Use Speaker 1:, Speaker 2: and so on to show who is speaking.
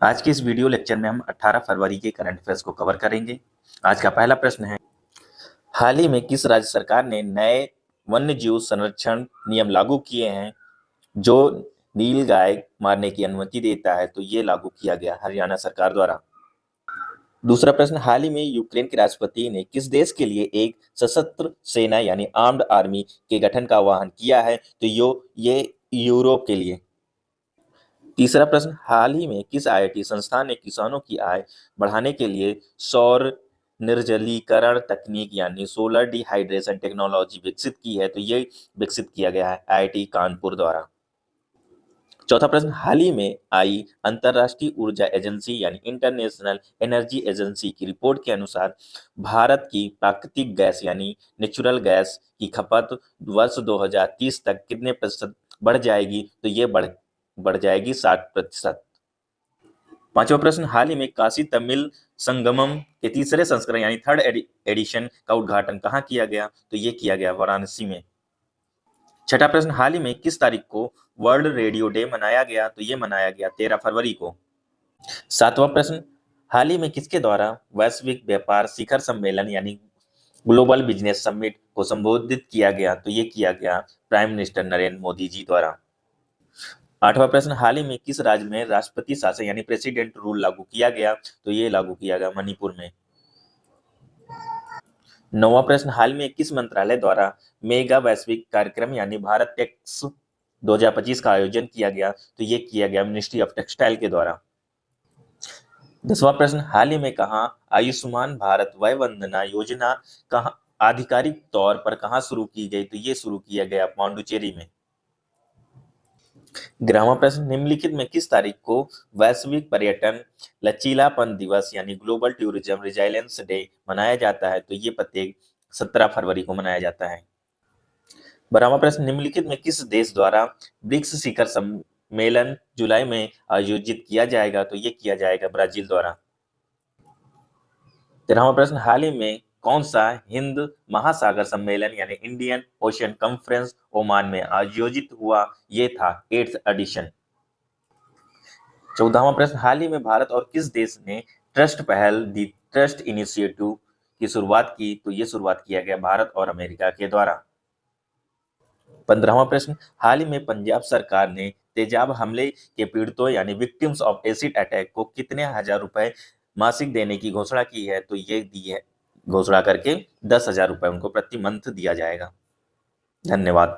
Speaker 1: आज के इस वीडियो लेक्चर में हम 18 फरवरी के करंट अफेयर्स को कवर करेंगे। आज का पहला प्रश्न है, हाल ही में किस राज्य सरकार ने नए वन्य जीव संरक्षण नियम लागू किए हैं जो नीलगाय मारने की अनुमति देता है? तो ये लागू किया गया हरियाणा सरकार द्वारा। दूसरा प्रश्न, हाल ही में यूक्रेन के राष्ट्रपति ने किस देश के लिए एक सशस्त्र सेना यानी आर्म्ड आर्मी के गठन का आह्वान किया है? तो ये यूरोप के लिए। तीसरा प्रश्न, हाल ही में किस आईआईटी संस्थान ने किसानों की आय बढ़ाने के लिए सौर निर्जलीकरण तकनीक यानी सोलर डिहाइड्रेशन टेक्नोलॉजी विकसित की है? तो ये विकसित किया गया है आईआईटी कानपुर द्वारा। चौथा प्रश्न, हाल ही में आई अंतर्राष्ट्रीय ऊर्जा एजेंसी यानी इंटरनेशनल एनर्जी एजेंसी की रिपोर्ट के अनुसार भारत की प्राकृतिक गैस यानी नेचुरल गैस की खपत वर्ष 2030 तक कितने प्रतिशत बढ़ जाएगी? तो ये बढ़ जाएगी 60%। पांचवा प्रश्न, हाल ही में काशी तमिल संगमम के तीसरे संस्करण यानी थर्ड एडिशन का उद्घाटन कहाँ किया गया? तो ये किया गया वाराणसी में। छठा प्रश्न, हाल ही में किस तारीख को वर्ल्ड रेडियो डे मनाया गया? तो ये मनाया गया 13 फरवरी को। सातवां प्रश्न, हाल ही में किसके द्वारा वैश्विक व्यापार शिखर सम्मेलन यानी ग्लोबल बिजनेस समिट को संबोधित किया गया? तो ये किया गया प्राइम मिनिस्टर नरेंद्र मोदी जी द्वारा। आठवां प्रश्न, हाल ही में किस राज्य में राष्ट्रपति शासन यानी प्रेसिडेंट रूल लागू किया गया? तो ये लागू किया गया मणिपुर में। नौवां प्रश्न, हाल में किस मंत्रालय द्वारा मेगा वैश्विक कार्यक्रम यानी भारत टेक्स 2025 का आयोजन किया गया? तो ये किया गया मिनिस्ट्री ऑफ टेक्सटाइल के द्वारा। 10वां प्रश्न, हाल ही में कहाँ आयुष्मान भारत वय वंदना योजना कहाँ आधिकारिक तौर पर कहाँ शुरू की गई? तो ये शुरू किया गया पांडुचेरी में। 11वां प्रश्न, निम्नलिखित में किस तारीख को वैश्विक पर्यटन लचीलापन दिवस यानी ग्लोबल टूरिज्म रिजाइलेंस डे मनाया जाता है? तो ये प्रत्येक 17 फरवरी को मनाया जाता है। 12वां प्रश्न, निम्नलिखित में किस देश द्वारा ब्रिक्स शिखर सम्मेलन जुलाई में आयोजित किया जाएगा? तो ये किया जाएगा ब्राजील द्वारा। 13वां प्रश्न, हाल ही में कौन सा हिंद महासागर सम्मेलन यानी इंडियन ओशियन कॉन्फ्रेंस ओमान में आयोजित हुआ? ये था 8th एडिशन। 14वां प्रश्न, हाल ही में भारत और किस देश ने ट्रस्ट पहल दी ट्रस्ट इनिशिएटिव की शुरुआत की? तो ये शुरुआत किया गया भारत और अमेरिका के द्वारा। 15वां प्रश्न, हाल ही में पंजाब सरकार ने तेजाब हमले के पीड़ितों यानी विक्टिम्स ऑफ एसिड अटैक को कितने हजार रुपए मासिक देने की घोषणा की है? तो ये दी है घोषणा करके 10,000 रुपए उनको प्रति मंथ दिया जाएगा। धन्यवाद।